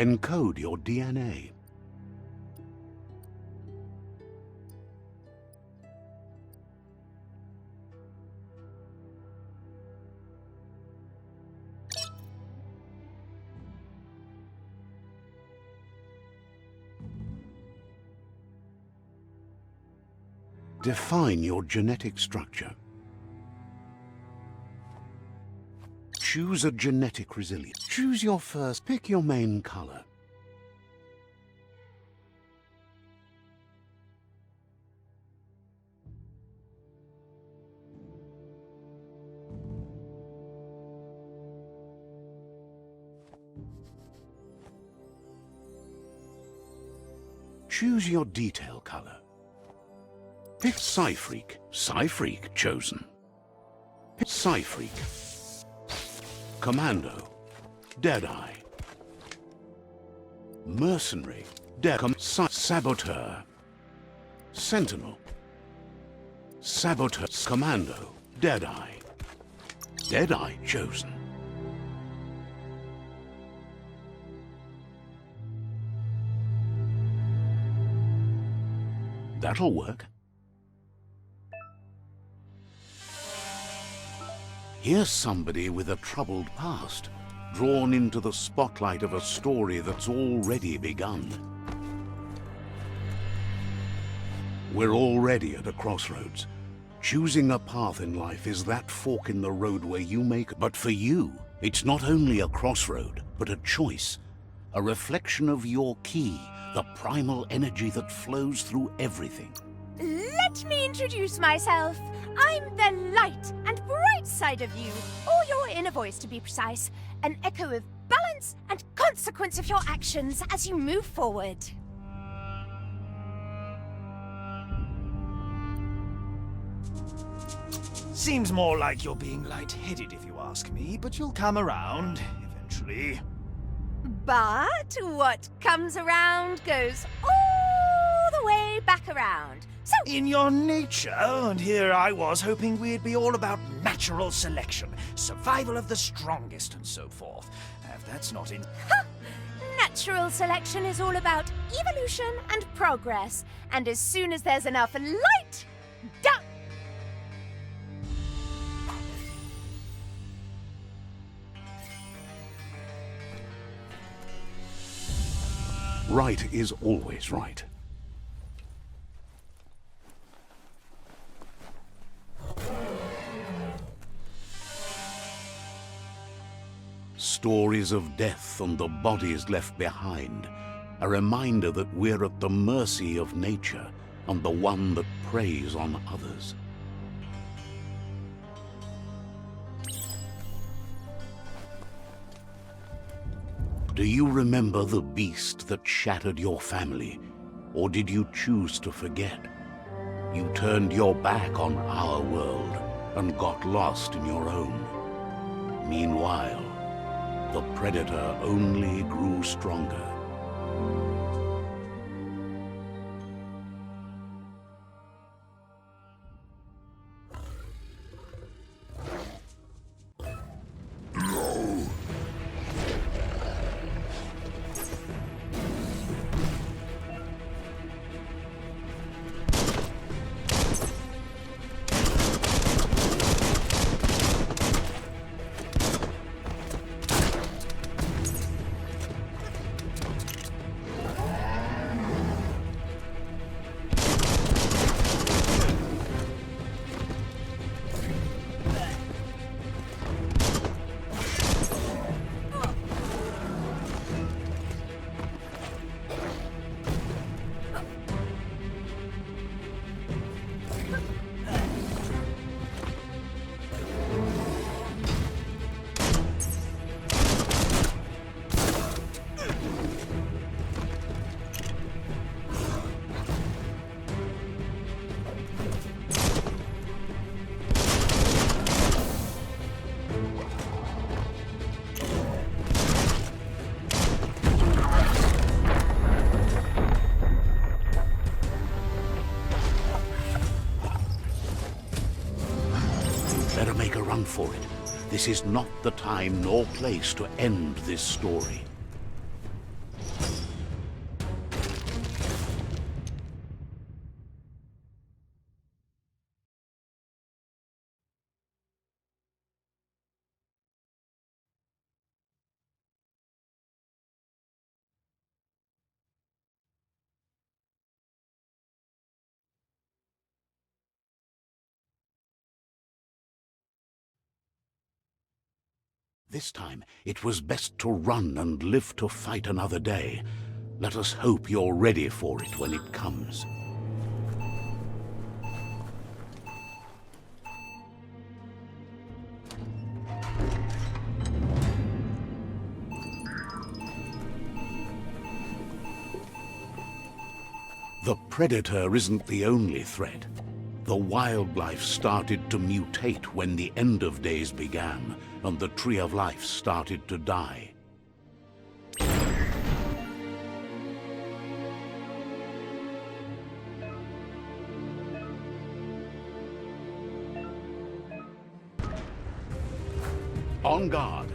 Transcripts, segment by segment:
Encode your DNA. Define your genetic structure. Choose a genetic resilience. Choose your first. Pick your main color. Choose your detail color. Pick Psy-Freak. Psy-Freak chosen. Pick Psy-Freak. Commando. Deadeye. Mercenary. Saboteur. Sentinel. Saboteur. Commando. Deadeye. Deadeye chosen. That'll work. Here's somebody with a troubled past, drawn into the spotlight of a story that's already begun. We're already at a crossroads. Choosing a path in life is that fork in the road where you make... But for you, it's not only a crossroad, but a choice. A reflection of your key, the primal energy that flows through everything. Let me introduce myself. I'm the light and bright side of you, or your inner voice to be precise, an echo of balance and consequence of your actions as you move forward. Seems more like you're being light-headed if you ask me, but you'll come around eventually. But what comes around goes all the way back around. So, In your nature, and here I was hoping we'd be all about natural selection, survival of the strongest and so forth. If that's not in... natural selection is all about evolution and progress. And as soon as there's enough light, done! Right is always right. Stories of death and the bodies left behind, a reminder that we're at the mercy of nature and the one that preys on others. Do you remember the beast that shattered your family, or did you choose to forget? You turned your back on our world and got lost in your own. Meanwhile, the predator only grew stronger. Better make a run for it. This is not the time nor place to end this story. This time, it was best to run and live to fight another day. Let us hope you're ready for it when it comes. The predator isn't the only threat. The wildlife started to mutate when the end of days began, and the tree of life started to die. On guard.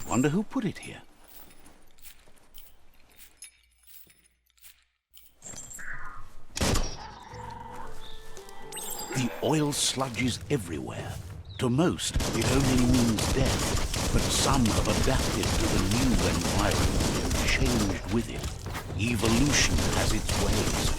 Wonder who put it here. The oil sludge is everywhere. To most, it only means death, but some have adapted to the new environment and changed with it. Evolution has its ways.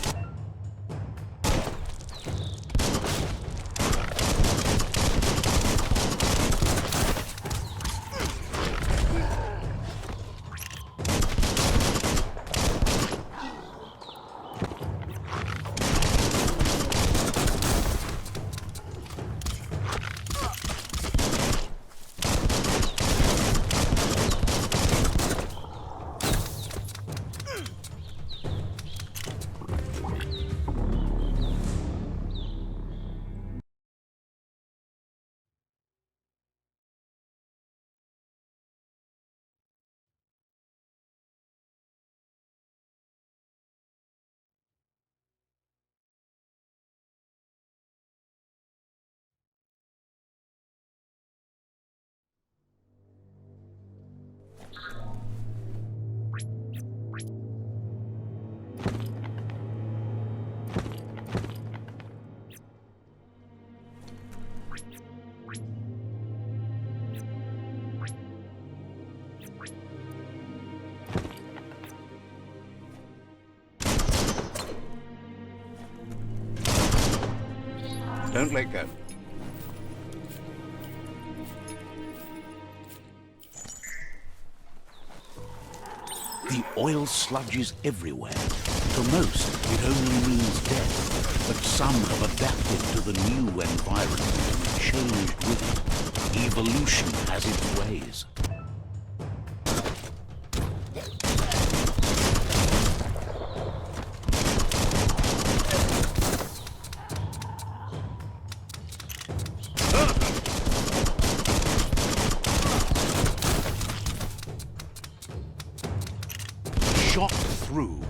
Don't let go. The oil sludge is everywhere. To most, it only means death, but some have adapted to the new environment and changed with it. Evolution has its ways. shot through.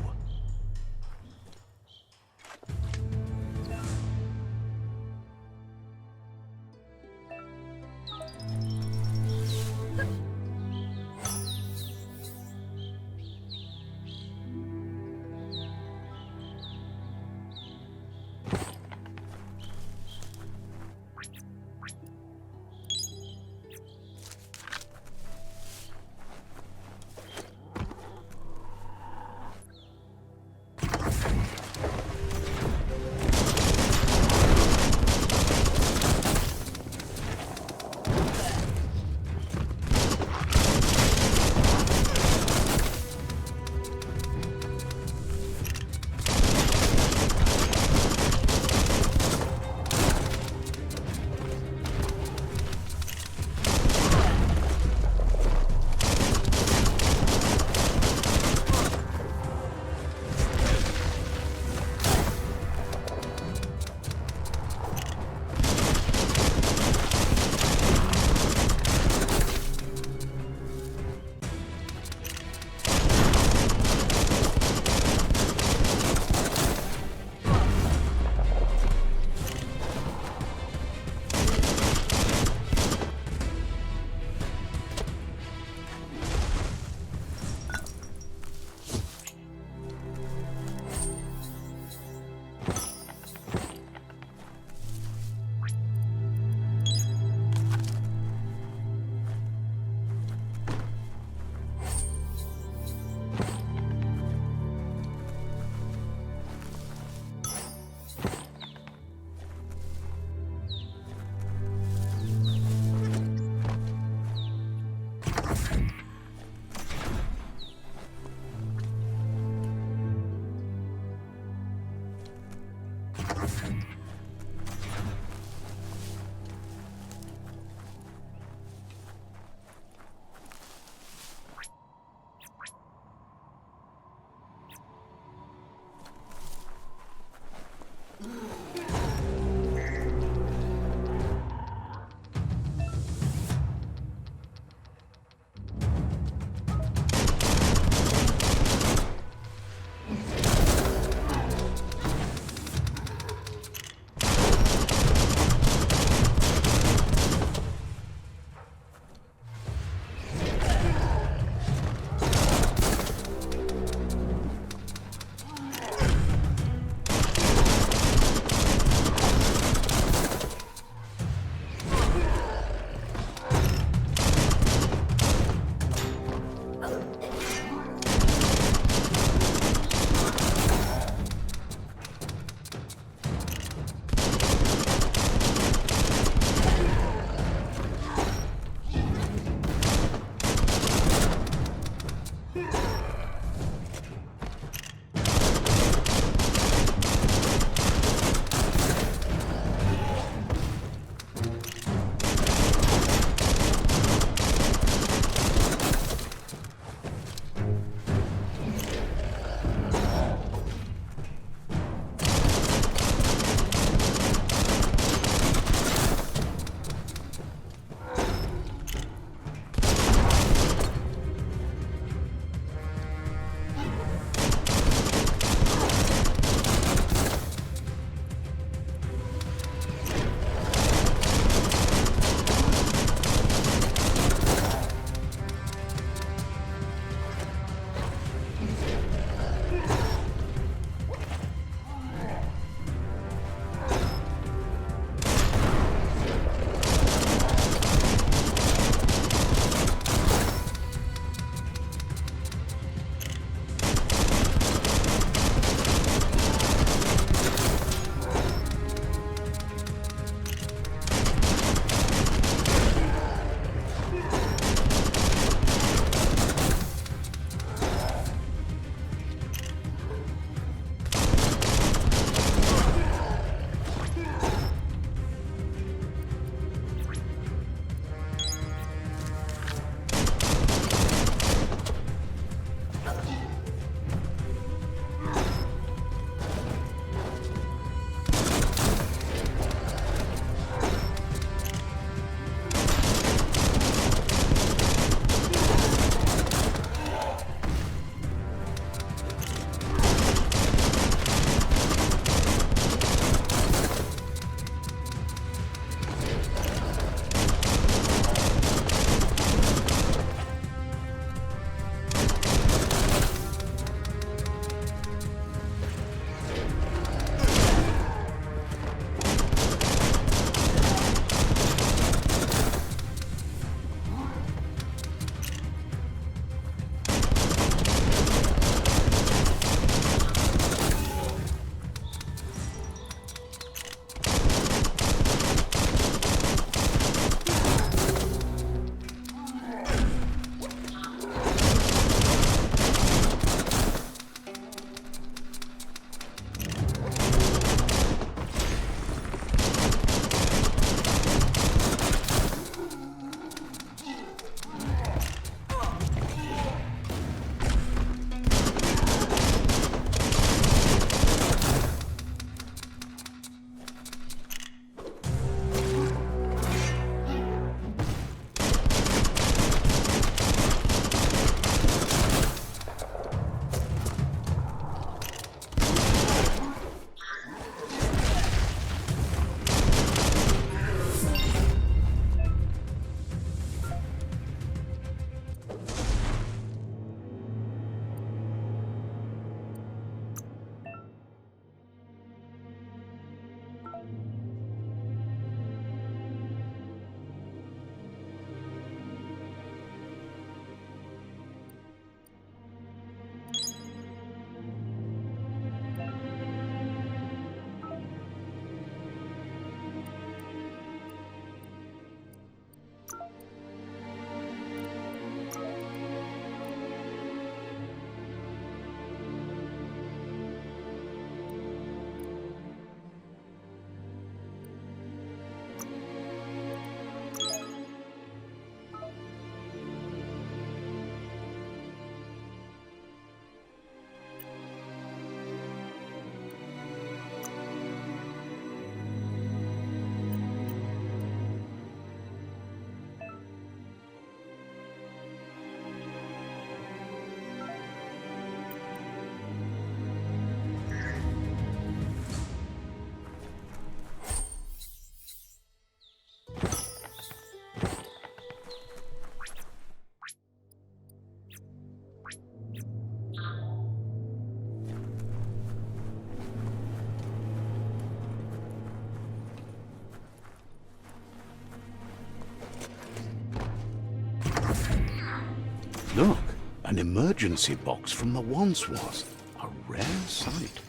Look, an emergency box from the once was. A rare sight.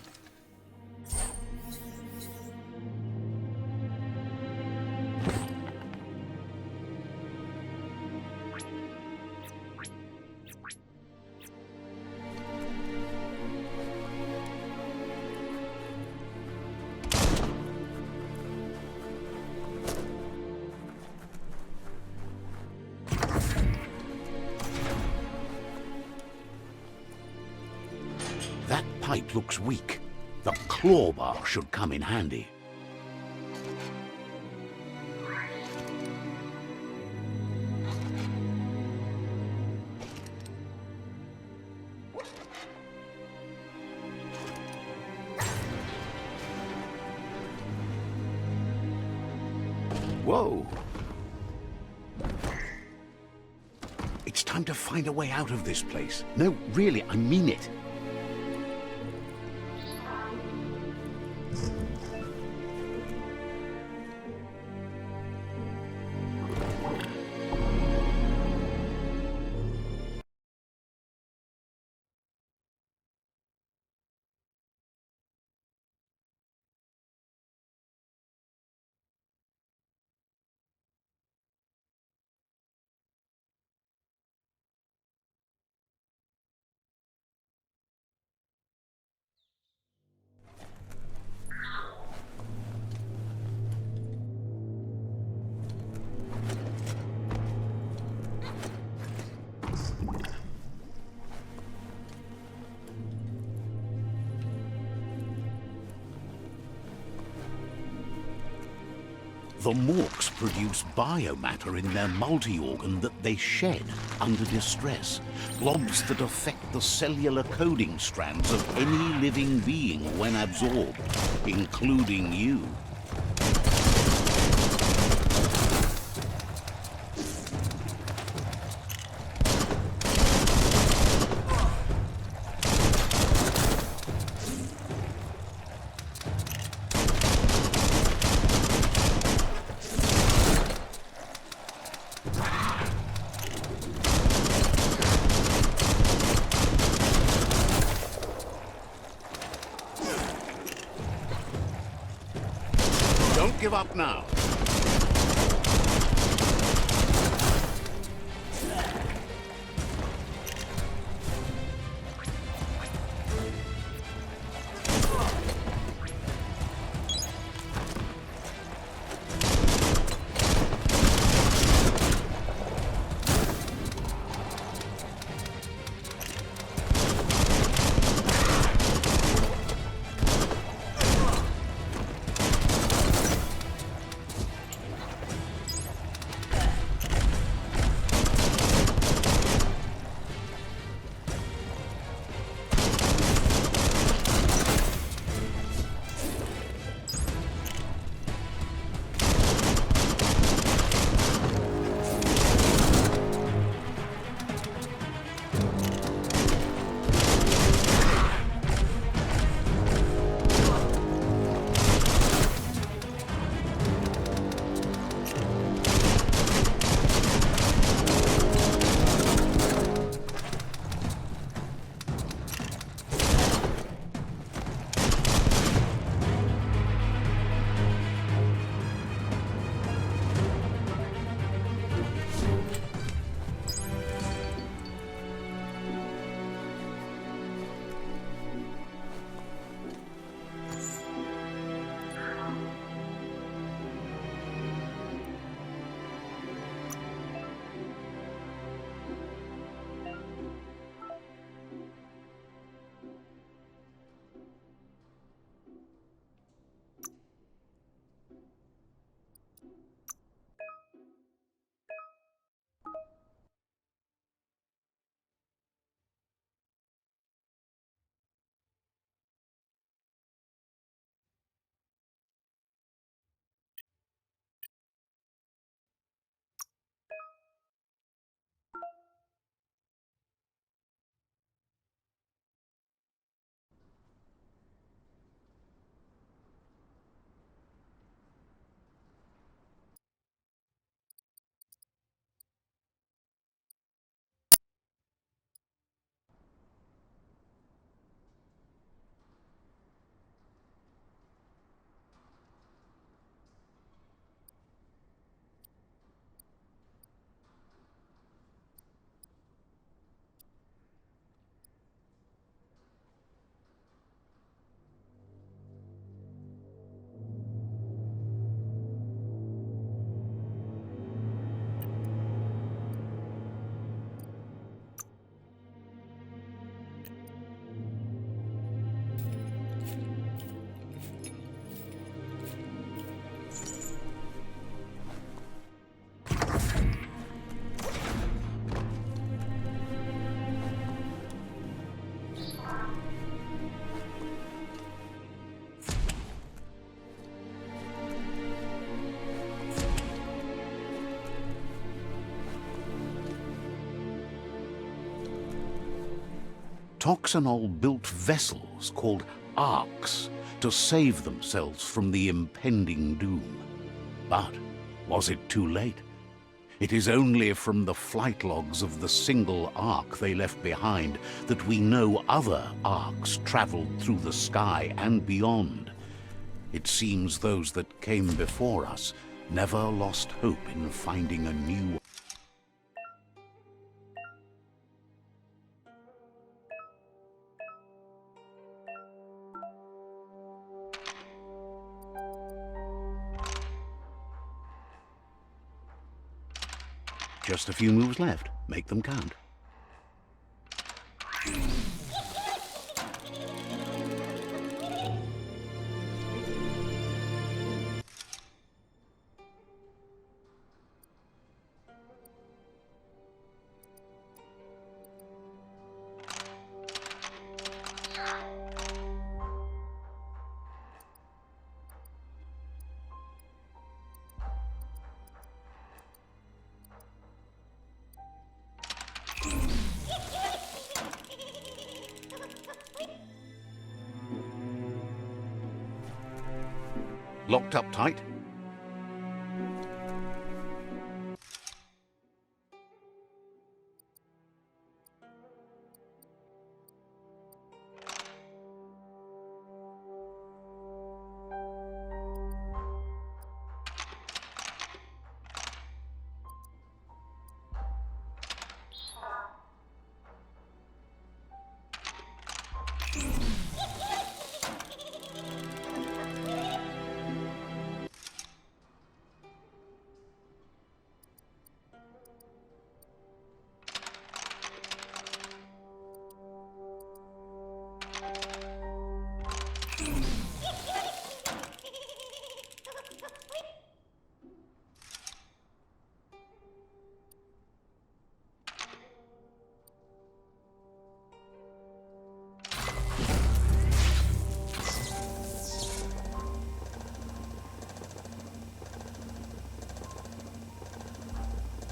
That pipe looks weak. The claw bar should come in handy. Whoa! It's time to find a way out of this place. No, really, I mean it. The Morks produce biomatter in their multi-organ that they shed under distress. Blobs that affect the cellular coding strands of any living being when absorbed, including you. Don't give up now. Toxanol built vessels called arks to save themselves from the impending doom. But was it too late? It is only from the flight logs of the single ark they left behind that we know other arks traveled through the sky and beyond. It seems those that came before us never lost hope in finding a new. Just a few moves left. Make them count. Locked up tight?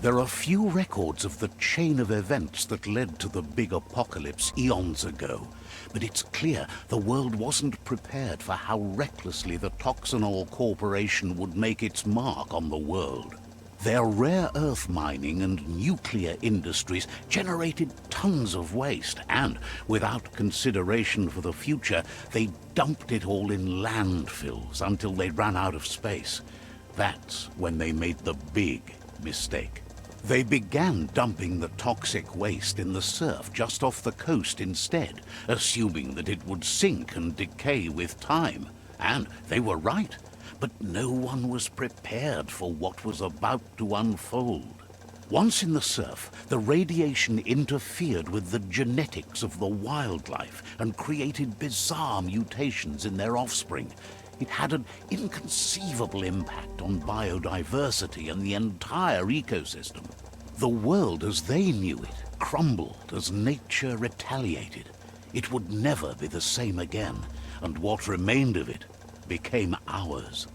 There are few records of the chain of events that led to the big apocalypse eons ago, but it's clear the world wasn't prepared for how recklessly the Toxanol Corporation would make its mark on the world. Their rare earth mining and nuclear industries generated tons of waste, and, without consideration for the future, they dumped it all in landfills until they ran out of space. That's when they made the big mistake. They began dumping the toxic waste in the surf just off the coast instead, assuming that it would sink and decay with time. And they were right, but no one was prepared for what was about to unfold. Once in the surf, the radiation interfered with the genetics of the wildlife and created bizarre mutations in their offspring. It had an inconceivable impact on biodiversity and the entire ecosystem. The world as they knew it crumbled as nature retaliated. It would never be the same again, and what remained of it became ours.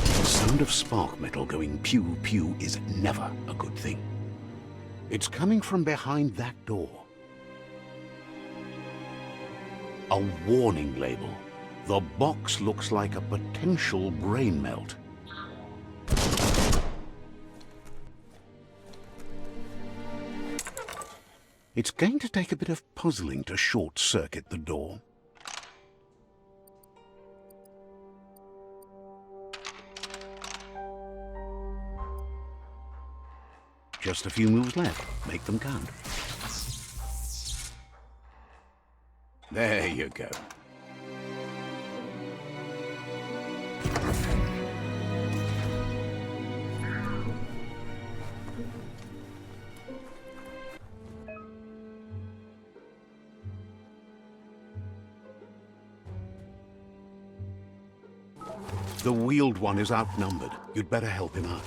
The sound of spark metal going pew-pew is never a good thing. It's coming from behind that door. A warning label. The box looks like a potential brain melt. It's going to take a bit of puzzling to short-circuit the door. Just a few moves left. Make them count. There you go. The wheeled one is outnumbered. You'd better help him out.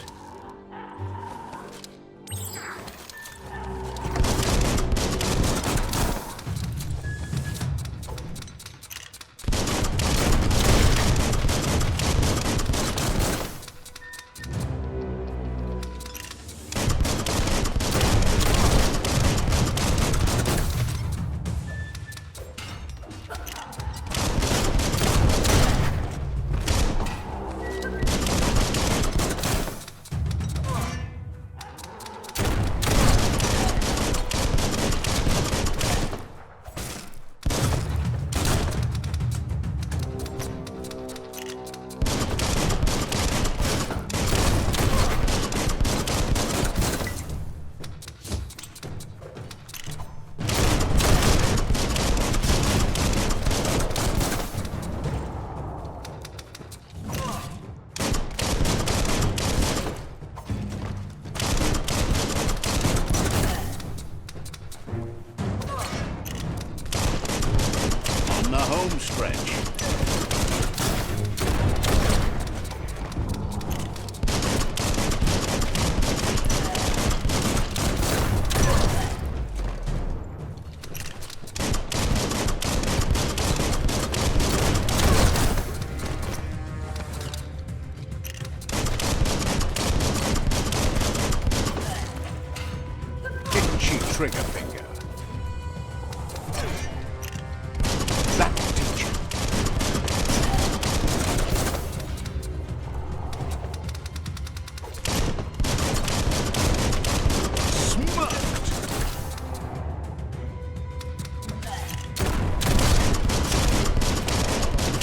home stretch. Itchy trigger finger. That'll teach you. Smoked.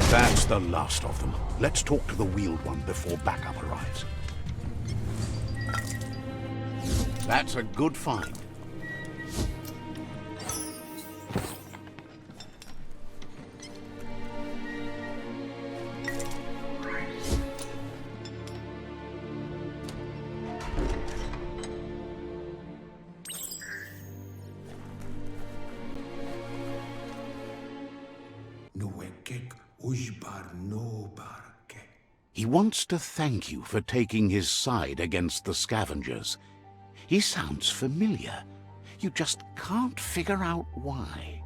That's the last of them. Let's talk to the wheeled one before backup arrives. That's a good find. He wants to thank you for taking his side against the scavengers. He sounds familiar. You just can't figure out why.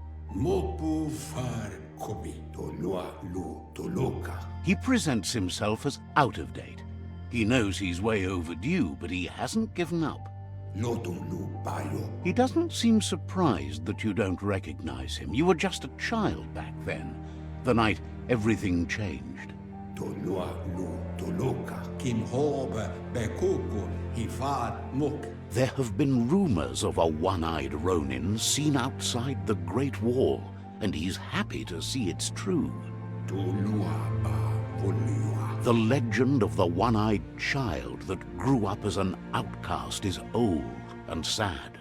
He presents himself as out of date. He knows he's way overdue, but he hasn't given up. He doesn't seem surprised that you don't recognize him. You were just a child back then, the night everything changed. There have been rumors of a one-eyed Ronin seen outside the Great Wall, and he's happy to see it's true. The legend of the one-eyed child that grew up as an outcast is old and sad.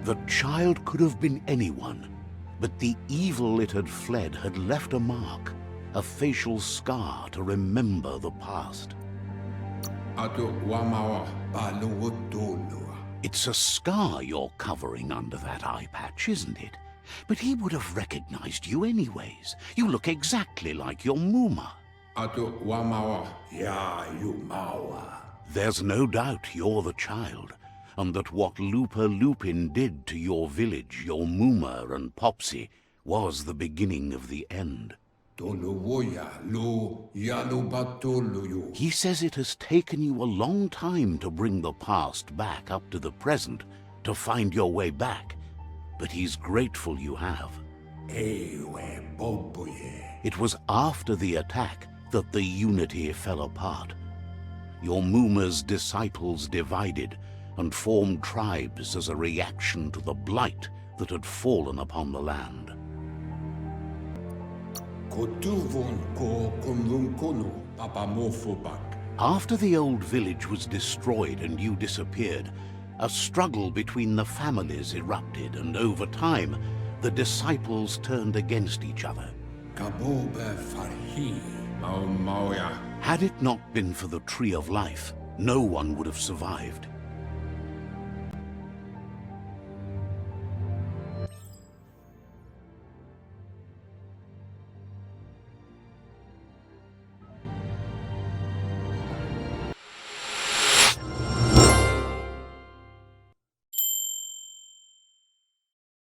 The child could have been anyone, but the evil it had fled had left a mark, a facial scar to remember the past. It's a scar you're covering under that eye patch, isn't it? But he would have recognized you anyways. You look exactly like your Muma. There's no doubt you're the child, and that what Lupa Lupin did to your village, your Muma and Popsy, was the beginning of the end. He says it has taken you a long time to bring the past back up to the present, to find your way back, but he's grateful you have. It was after the attack that the unity fell apart. Your Muma's disciples divided and formed tribes as a reaction to the blight that had fallen upon the land. After the old village was destroyed and you disappeared, a struggle between the families erupted, and over time, the disciples turned against each other. Had it not been for the Tree of Life, no one would have survived.